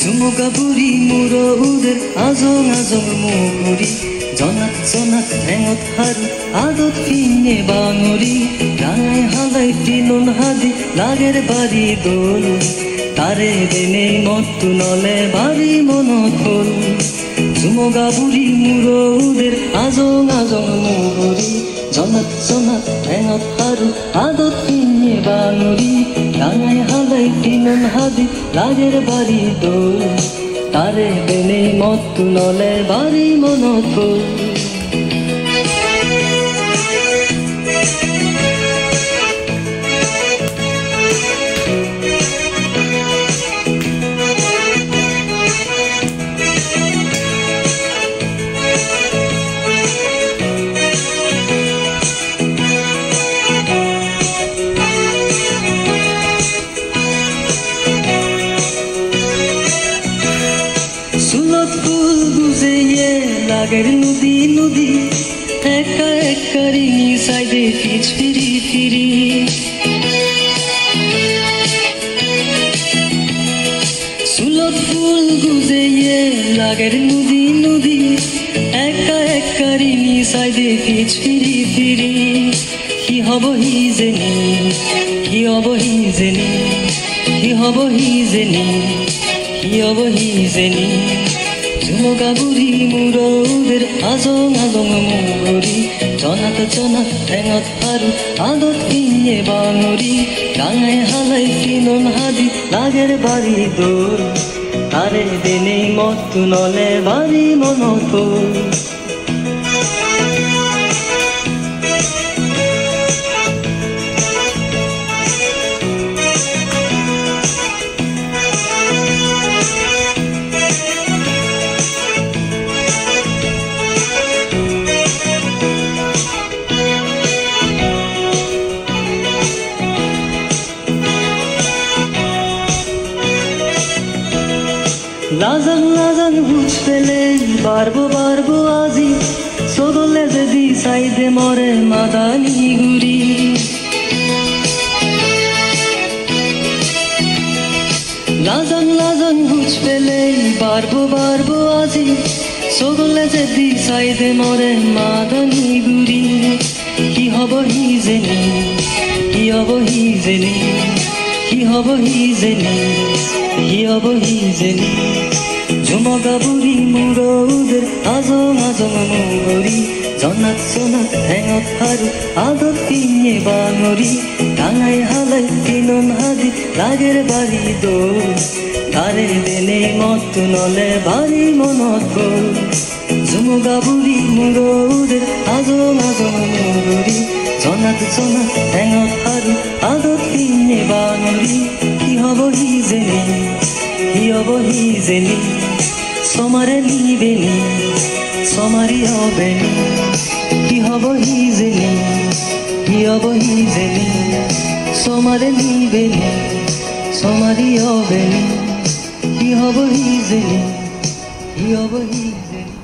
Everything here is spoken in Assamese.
ঝুমুকা বুঢ়ী মূৰৰ আজং আজং মুগুৰি জনাত জনাত ঠেঙত হাৰু আদত কিনে বাঙৰি ৰাঙাই হালাই তিলন হাদি লাগেৰ বাৰী দোল তাৰে দেনেই মতটো নলে বাৰী মনত হ'ল ঝুমুকা বুঢ়ী মূৰৰ আজং আজং মুগুৰি জনাত জনাত ঠেঙত হাৰু আদত কিনে বাঙৰি রাঙাই হালাই তিলন হাদি লাগের বাড়ি দোল তারে বেনে মতটো নলে বাড়ি মনত সুলত ফুল বুঝে লাগের নদী নদী একা একা রিঙি সাইডে পিছ ফিরি ফিরি সুলত ফুল বুঝে লাগের নদী নদী একা একা রিঙি সাইডে পিছ ফিরি ফিরি কি হব হি জেনি কি হব হি জেনি কি হব হি জেনি কি হব হি জেনি ঝুমুকা বুঢ়ী মূৰৰ আজং আজং মুগুৰি জনাত জনাত ঠেঙত হাৰু আদত কিনে বাঙৰি ৰাঙাই হালাই তিলন হাদি লাগেৰ বাৰী দোল তাৰে দেনেই মতটো নলে বাৰী মনত লাজাং লাজাং বুঝ পেলে বারবো বারবো আজি সদলে যদি সাইদে মরে মাদানি গুড়ি লাজাং লাজাং বুঝ পেলে বারবো বারবো আজি সদলে যদি সাইদে মরে মাদানি গুড়ি কি হব হি জেনি কি হব হি জেনি কি হব হি জেনি কি হব হি জেনি ঝুমুকা বুঢ়ী মূৰৰ আজং আজং মুগুৰি জনাত জনাত ঠেঙত হাৰু আদত কিনে বাঙৰি ৰাঙাই হালাই তিলন হাদি লাগেৰ বাৰী দোল তাৰে দেনেই মতটো নলে বাৰী মনত গ'ল ঝুমুকা বুঢ়ী মূৰৰ আজং আজং মুগুৰি জনাত জনাত ঠেঙত হাৰু আদত কিনে বাঙৰি কি হব হি জেনি কি হব হি জেনি সমারে নিবেনি সমারি হবেনি কি হব হি জেনি কি হব হি জেনি সমারে নিবেনি সমারি হবেনি কি হব হি জেনি কি হব হি জেনি